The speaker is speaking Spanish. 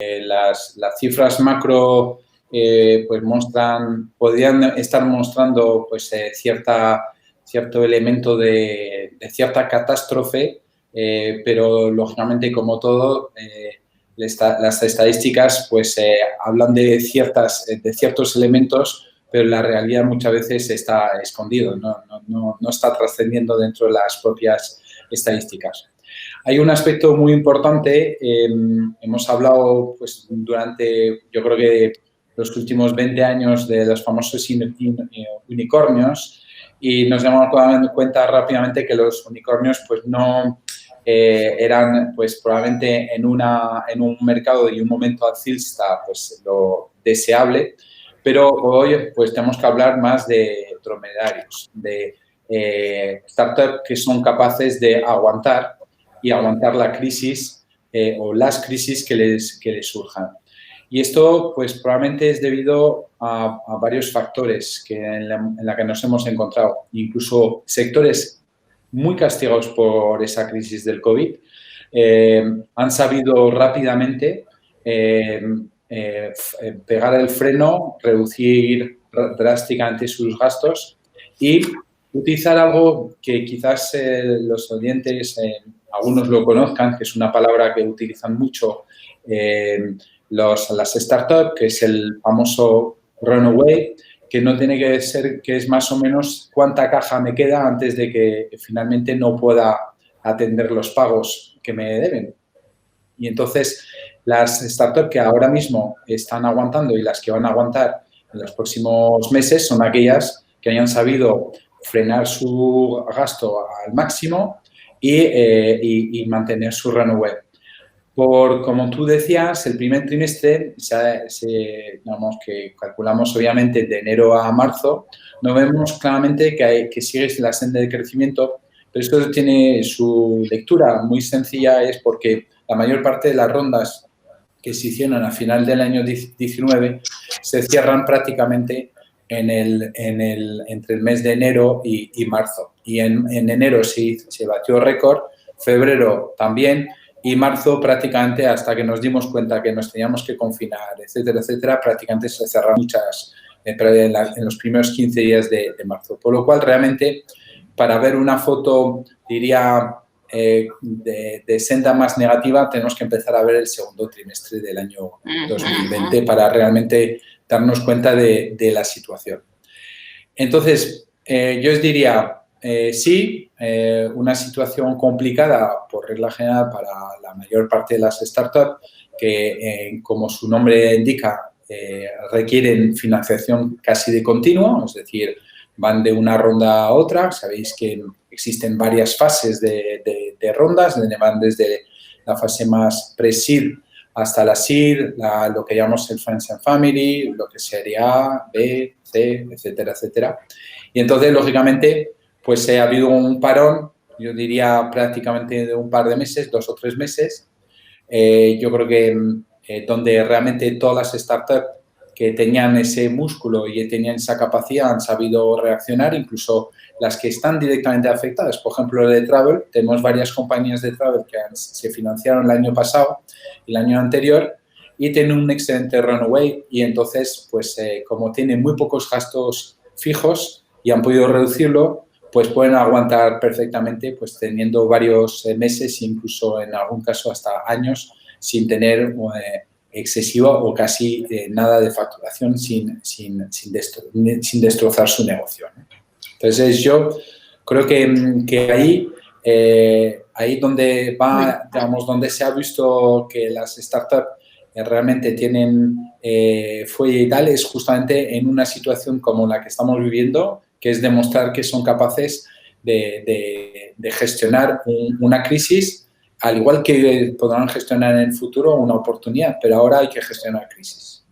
las cifras macro pues podrían estar mostrando pues cierto elemento de cierta catástrofe, pero lógicamente, como todo, las estadísticas pues hablan de ciertos elementos, pero la realidad muchas veces está escondido, no está trascendiendo dentro de las propias estadísticas. Hay un aspecto muy importante, hemos hablado pues durante, yo creo que los últimos 20 años, de los famosos unicornios, y nos damos cuenta rápidamente que los unicornios pues no eran pues probablemente en un mercado y un momento alcista pues lo deseable, pero hoy pues tenemos que hablar más de dromedarios, de startups que son capaces de aguantar la crisis o las crisis que les surjan. Y esto, pues, probablemente es debido a varios factores en la que nos hemos encontrado. Incluso sectores muy castigados por esa crisis del COVID han sabido rápidamente pegar el freno, reducir drásticamente sus gastos y utilizar algo que quizás los oyentes, algunos lo conozcan, que es una palabra que utilizan mucho las startups, que es el famoso runaway, que no tiene que ser, que es más o menos cuánta caja me queda antes de que finalmente no pueda atender los pagos que me deben. Y entonces, las startups que ahora mismo están aguantando y las que van a aguantar en los próximos meses son aquellas que hayan sabido frenar su gasto al máximo y mantener su runway. Como tú decías, el primer trimestre, digamos que calculamos obviamente de enero a marzo, no vemos claramente que sigue la senda de crecimiento, pero esto tiene su lectura muy sencilla, es porque la mayor parte de las rondas que se hicieron a final del año 19 se cierran prácticamente entre el mes de enero y marzo. Y en enero se batió récord, febrero también, y marzo prácticamente, hasta que nos dimos cuenta que nos teníamos que confinar, etcétera, etcétera, prácticamente se cerraron muchas en los primeros 15 días de marzo. Por lo cual, realmente, para ver una foto, diría, de senda más negativa, tenemos que empezar a ver el segundo trimestre del año 2020 para realmente darnos cuenta de la situación. Entonces, yo os diría, sí, una situación complicada por regla general para la mayor parte de las startups que, como su nombre indica, requieren financiación casi de continuo, es decir, van de una ronda a otra. Sabéis que existen varias fases de rondas, donde van desde la fase más pre-seed hasta la seed, lo que llamamos el Friends and Family, lo que sería A, B, C, etcétera, etcétera. Y entonces, lógicamente, pues ha habido un parón, yo diría prácticamente de un par de meses, 2 o 3 meses. Yo creo que donde realmente todas las startups que tenían ese músculo y tenían esa capacidad han sabido reaccionar, incluso las que están directamente afectadas. Por ejemplo, de travel, tenemos varias compañías de travel que se financiaron el año pasado y el año anterior y tienen un excelente runway, y entonces, pues como tienen muy pocos gastos fijos y han podido reducirlo, pues pueden aguantar perfectamente, pues teniendo varios meses, incluso en algún caso hasta años, sin tener excesiva o casi nada de facturación, sin destrozar su negocio, ¿no? Entonces, yo creo que ahí donde va, digamos, donde se ha visto que las startups realmente tienen fuelle y tal, es justamente en una situación como la que estamos viviendo, que es demostrar que son capaces de gestionar una crisis, al igual que podrán gestionar en el futuro una oportunidad, pero ahora hay que gestionar crisis.